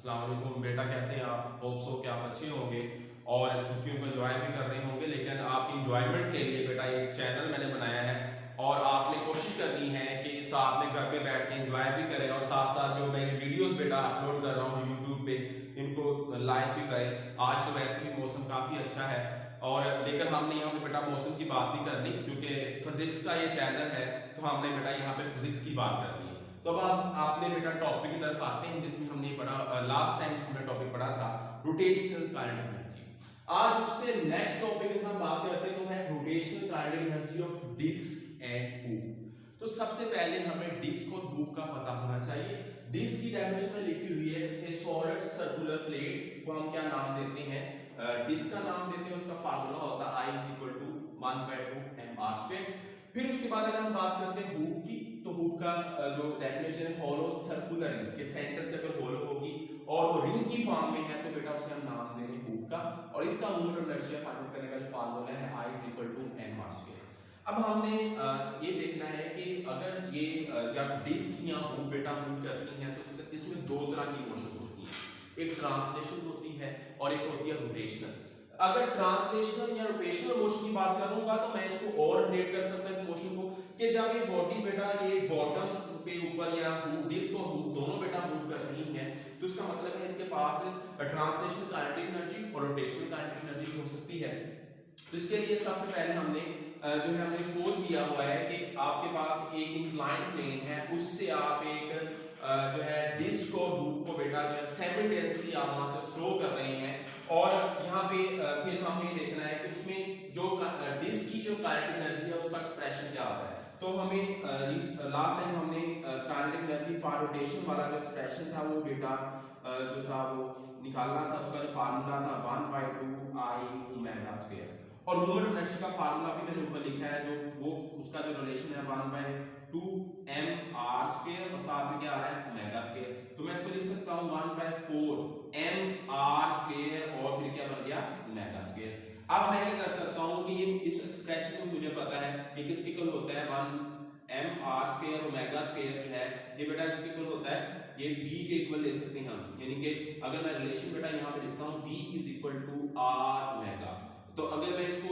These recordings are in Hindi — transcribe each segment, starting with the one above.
अस्सलाम वालेकुम बेटा, कैसे हैं आप? होप सो कि आप अच्छे होंगे और छुट्टियों को एंजॉय भी कर रहे होंगे। लेकिन आपकी इंजॉयमेंट के लिए बेटा एक चैनल मैंने बनाया है और आपने कोशिश करनी है कि साथ में घर पे बैठ के एंजॉय भी करें और साथ साथ जो मैं वीडियोस बेटा अपलोड कर रहा हूँ यूट्यूब पे इनको लाइक भी करें। आज तो वैसे भी मौसम काफ़ी अच्छा है और लेकिन हमने यहाँ पे बेटा मौसम की बात नहीं करनी क्योंकि फिजिक्स का ये चैनल है, तो हमने बेटा यहाँ पे फिजिक्स की बात करनी है। तो अब आपने बेटा टॉपिक की तरफ आते हैं जिसमें हमने पढ़ा लास्ट टाइम हमने टॉपिक पढ़ा था रोटेशनल काइनेटिक एनर्जी। आज उससे नेक्स्ट टॉपिक हम बात करते हैं तो है rotational kinetic energy of disc and hoop. तो सबसे पहले हमें डिस्क और हूप का पता होना चाहिए। डिस्क की डेफिनेशन में लिखी हुई है ए सॉलिड सर्कुलर प्लेट को हम क्या नाम देते हैं, डिस्क का नाम देते हैं। उसका फार्मूला होता है I = 1/2 mr²। फिर उसके बाद अगर हम बात करते हैं हूप की, तो हूप का जो डेफिनेशन है हॉलो सर्कुलर रिंग के सेंटर से अगर हॉलो होगी और वो रिंग की फॉर्म में है तो बेटा उसे हम नाम देंगे हूप का। और इसका मोमेंट ऑफ इनर्शिया फाइंड करने का जो फार्मूला है I = mr²। अब हमने ये देखना है कि अगर ये जब डिस्क या हूप बेटा मूव करती है तो इसमें दो तरह की मोशन होती है, एक ट्रांसलेशन होती है और एक होती है रोटेशनल। अगर ट्रांसलेशनल या रोटेशनल मोशन की बात करूंगा तो मैं इसको और रिलेट कर सकता हूं इस मोशन को कि जब ये बॉडी बेटा ये बॉटम पे ऊपर या डिस्क और हूप दोनों बेटा मूव कर रही है तो इसका मतलब है इनके पास ट्रांसलेशनल काइनेटिक एनर्जी और रोटेशनल काइनेटिक एनर्जी हो सकती है। तो इसके लिए सबसे पहले हमने जो है हमने सपोज किया हुआ है कि आपके पास एक इंक्लाइंड प्लेन है, उससे आप एक जो है डिस्क और हूप को बेटा जो है साइमल्टेनियसली आप वहां से थ्रो कर रहे हैं और यहाँ पे फिर हमें ये देखना है कि उसमें जो डिस्क की जो काइनेटिक एनर्जी है उसका एक्सप्रेशन क्या होता है। तो हमें लास्ट टाइम हमने काइनेटिक एनर्जी फॉर रोटेशन वाला जो एक्सप्रेशन था वो बेटा जो था वो निकालना था। उसका जो फार्मूला था 1/2 I ω²। और मोमेंट ऑफ इनर्शिया का फार्मूला भी मैंने ऊपर लिखा है, जो वो उसका जो रिलेशन है 1/2 mr² और साथ में क्या आ रहा है ω²। तो मैं इसको लिख सकता हूं 1/4 mr² और फिर क्या बन गया ω²। अब मैं क्या कर सकता हूं कि ये इस एक्सप्रेशन को मुझे पता है कि किसके इक्वल होता है 1 mr² और ω² जो है ये बेटा इसके इक्वल होता है, ये v के इक्वल ले सकते हैं हम। यानी कि अगर मैं रिलेशन बेटा यहां पे लिखता हूं v = r ω, तो अगर मैं इसको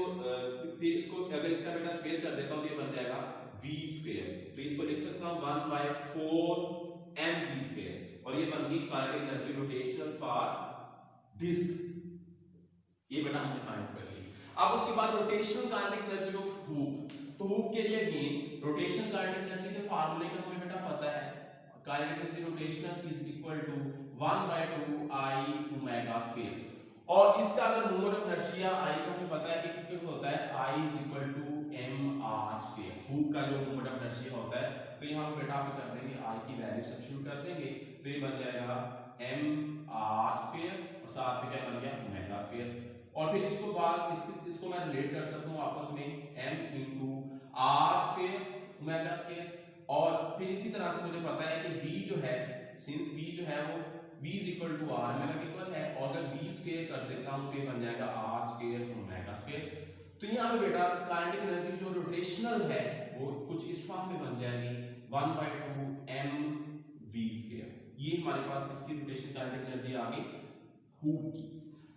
फिर इसको अगर इसका बेटा स्क्वायर कर देता हूं तो ये बन जाएगा v²। तो इसको लिख सकता हूं 1/4 mv²। और ये बन गई kinetic energy rotational for disc. ये बेटा हमने फाइंड कर ली। अब उसके बाद rotational kinetic energy of hoop. तो हूप के लिए अगेन रोटेशनल काइनेटिक एनर्जी के फार्मूले का हमें बेटा पता है, काइनेटिक एनर्जी रोटेशनल = 1/2 I ω²। और इसका अगर मोमेंट ऑफ इनर्शिया I का हमें पता है कि किसके होता है I = mr²। हूप का जो मोमेंट ऑफ इनर्शिया होता है तो यहां हम बेटा पे कर देंगे I की वैल्यू सब्स्टिट्यूट कर देंगे तो ये बन जाएगा mr² और साथ में क्या बन गया ω²। और फिर इसको बाद इसको मैं रिलेट कर सकता हूं आपस में m × r² ω²। और फिर इसी तरह से मुझे पता है कि v जो है, सिंस v जो है वो v = r ω के इक्वल है और अगर v² कर देता हूं तो ये बन जाएगा r² ω²। तो यहां पे बेटा काइनेटिक एनर्जी जो रोटेशनल है वो कुछ इस फॉर्म में बन जाएगी 1/2 mv²। ये हमारे पास किसकी रोटेशन काइनेटिक एनर्जी आ गई, हूप की।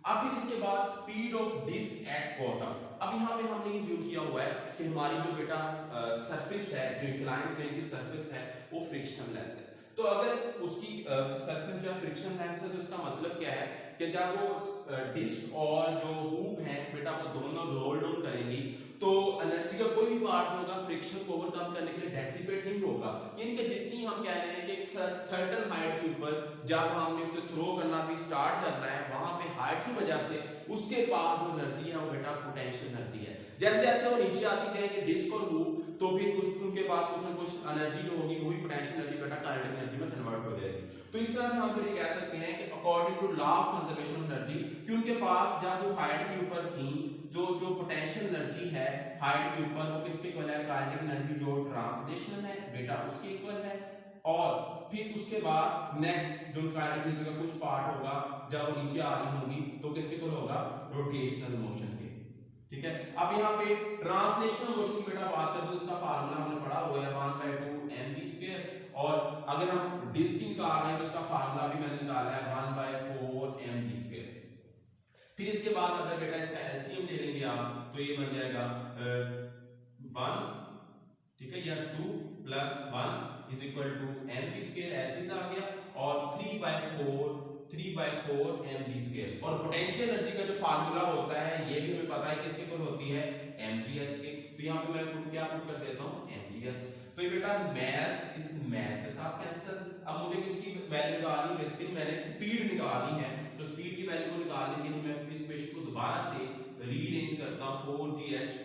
अब फिर इसके बाद speed of disc at bottom. अब यहाँ पे हमने ये यूज किया हुआ है कि हमारी जो बेटा सरफेस है, जो इंक्लाइंड प्लेन की सरफेस है वो फ्रिक्शनलेस है। तो अगर उसकी सरफेस जो है फ्रिक्शनलेस है तो इसका मतलब क्या है कि जब वो डिस्क और जो हूप है बेटा वो दोनों रोल डाउन करेंगी तो एनर्जी का कोई भी पार्ट जो होगा फ्रिक्शन को ओवरकम करने के लिए डेसिपेट नहीं होगा। यानी कि जितनी हम कह रहे हैं कि एक सर्टेन हाइट के ऊपर जब हमने उसे थ्रो करना भी स्टार्ट करना है वहां पे हाइट की वजह से उसके पास जो एनर्जी है वो बेटा पोटेंशियल एनर्जी है। जैसे जैसे वो नीचे आती जाएगी डिस्क और हूप तो फिर उनके पास कुछ ना कुछ एनर्जी जो होगी वही पोटेंशियल एनर्जी बेटा काइनेटिक एनर्जी में कन्वर्ट हो जाएगी। तो इस तरह से हम फिर ये कह सकते हैं कि according to law of conservation of energy कि उनके पास जब वो हाइट के ऊपर थी जो पोटेंशियल एनर्जी है हाइट के ऊपर वो किसके इक्वल है, काइनेटिक एनर्जी जो ट्रांसलेशन है बेटा उसके इक्वल है। और फिर उसके बाद नेक्स्ट जो काइनेटिक एनर्जी का कुछ पार्ट होगा जब वो नीचे आ रही होगी तो किसके इक्वल होगा, रोटेशनल मोशन के। ठीक है, अब यहाँ पे ट्रांसलेशनल मोशन की बेटा बात करें तो इसका फार्मूला हमने पढ़ा हुआ है 1/2 mv²। और अगर हम डिस्क निकाल रहे हैं तो इसका फार्मूला भी मैंने निकाला है 1/2 फिर इसके बाद अगर बेटा इसका एलसीएम ले लेंगे आप तो ये बन जाएगा 1, ठीक है, या 2 + 1 is equal to mv square ऐसे आ गया, और 3/4 mv स्क्वायर। और पोटेंशियल एनर्जी का जो फार्मूला होता है ये भी हमें पता है किसके इक्वल होती है, mgh के। तो यहाँ पे मैं क्या पुट कर देता हूँ, mgh। तो ये बेटा मैस इस मैस के साथ कैंसिल। अब मुझे किसकी वैल्यू निकालनी है, बेसिकली मैंने स्पीड निकालनी है। तो स्पीड की वैल्यू को निकालने के लिए मैं इस इक्वेशन को दोबारा से रीअरेंज करता हूँ, 4gh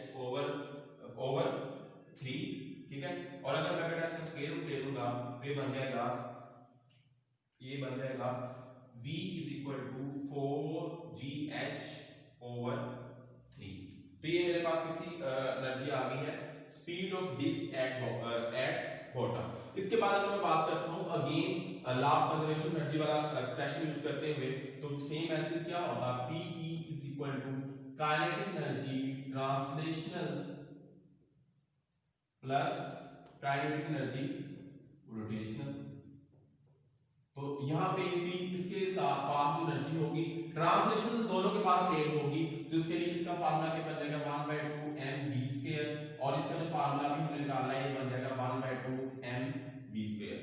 ओवर 3, ठीक है। और अगर मैं बेटा इसका स्क्वायर रूट ले लूंगा तो ये बन जाएगा v = 4gh ओवर 3। तो ये मेरे पास किसी एनर्जी आ गई है, speed of disc at bottom. इसके बाद अगर मैं बात करता हूं again law of conservation energy वाला एक्सप्रेशन यूज करते हुए, तो सेम ऐसे क्या होगा, Pe = kinetic energy translational plus kinetic energy rotational. तो यहाँ पे P इसके साथ पास जो एनर्जी होगी ट्रांसलेशनल दोनों के पास सेम होगी, तो इसके लिए इसका फार्मूला क्या बन जाएगा, 1/2 mv स्क्वायर, और इसका जो फार्मूला भी हमने निकालना है ये बन जाएगा 1/2 mv स्क्वायर।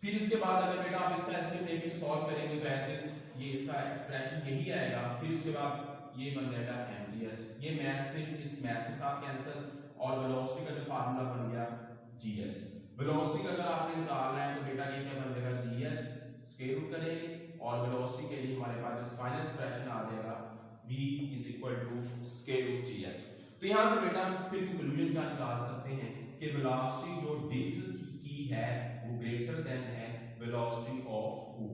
फिर इसके बाद अगर बेटा आप इसका एलसीएम लेके सॉल्व करेंगे तो ऐसे ये इसका एक्सप्रेशन यही आएगा। फिर उसके बाद ये बन जाएगा mgh, ये मैथ्स फिर इस मैथ्स के साथ कैंसिल, और वेलोसिटी का जो फार्मूला बन गया gh। वेलोसिटी का अगर आपने निकालना है तो बेटा ये क्या बन जाएगा, gh स्क्वायर रूट करेंगे, और वेलोसिटी के लिए हमारे पास जो फाइनल एक्सप्रेशन आ जाएगा v = स्क्वायर रूट gh। तो यहां से बेटा हम फिर कंक्लूजन क्या निकाल सकते हैं कि वेलोसिटी जो डिस्क की है वो ग्रेटर देन है वेलोसिटी ऑफ हु,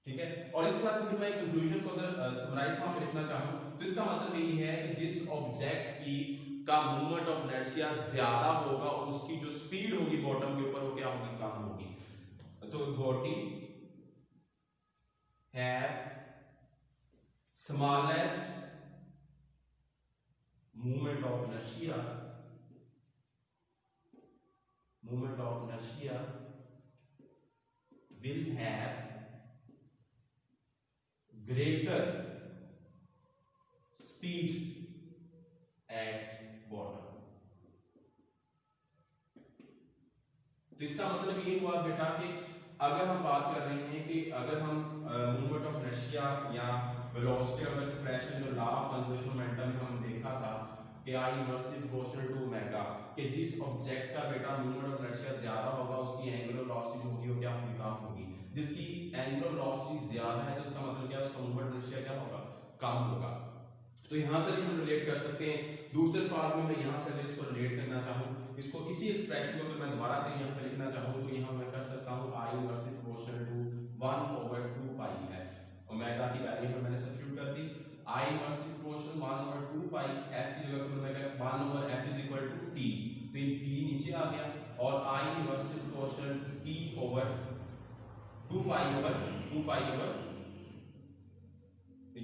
ठीक है। और इस तरह से फिर मैं कंक्लूजन को अगर समराइज फॉर्म में लिखना चाहूं तो इसका मतलब यही है कि जिस ऑब्जेक्ट की का मूवमेंट ऑफ इनर्शिया ज्यादा होगा उसकी जो स्पीड होगी बॉटम के ऊपर वो क्या होगी, कम होगी। तो body have smallest movement of inertia will have greater speed at bottom। तो इसका मतलब ये हुआ बेटा कि अगर हम बात कर रहे हैं कि अगर हम मूवमेंट ऑफ इनर्शिया या वेलोसिटी ऑफ एक्सप्रेशन जो लॉ ऑफ कंजर्वेशन मोमेंटम में हमने देखा था कि I inversely proportional to omega, कि जिस ऑब्जेक्ट का बेटा मूवमेंट ऑफ इनर्शिया ज्यादा होगा उसकी एंगुलर वेलोसिटी जो होगी वो क्या होगी, कम होगी। जिसकी एंगुलर वेलोसिटी ज्यादा है तो इसका मतलब क्या है, उसका मूवमेंट ऑफ इनर्शिया क्या होगा, कम होगा। तो यहां से भी हम रिलेट कर सकते हैं। दूसरे फाज में मैं यहां से अगर इसको रिलेट करना चाहूं, इसको इसी एक्सप्रेशन को अगर मैं दोबारा से यहां पे लिखना चाहूं तो यहां मैं कर सकता हूं I inversely proportional to 1/2 pi f। Omega की वैल्यू मैंने सब्स्टिट्यूट कर दी, I inversely proportional 1/2 pi f की जगह पर मैं 1/f = t, तो ये t नीचे आ गया, और I inversely proportional t over 2 pi over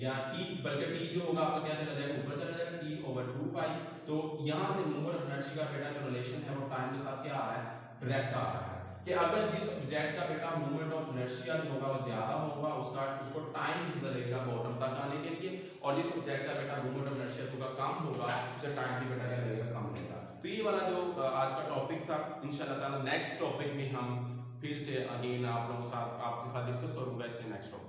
या t, बल्कि t जो होगा आपका क्या चला जाएगा, ऊपर चला जाएगा, t ओवर 2 पाई। तो यहां से मूवमेंट ऑफ इनर्शिया का बेटा जो रिलेशन है वो टाइम के साथ क्या आ रहा है, डायरेक्ट आ रहा है कि अगर जिस ऑब्जेक्ट का बेटा मूवमेंट ऑफ इनर्शिया जो होगा वो ज्यादा होगा उसको टाइम इतना लगेगा बॉटम तक आने के लिए, और जिस ऑब्जेक्ट का बेटा मूवमेंट ऑफ इनर्शिया होगा कम होगा उसे टाइम भी बेटा क्या लगेगा, कम लगेगा। तो ये वाला जो आज का टॉपिक था, इंशाल्लाह ताला नेक्स्ट टॉपिक में हम फिर से अगेन आप लोगों के साथ आपके साथ डिस्कस करूंगा इससे नेक्स्ट टॉपिक।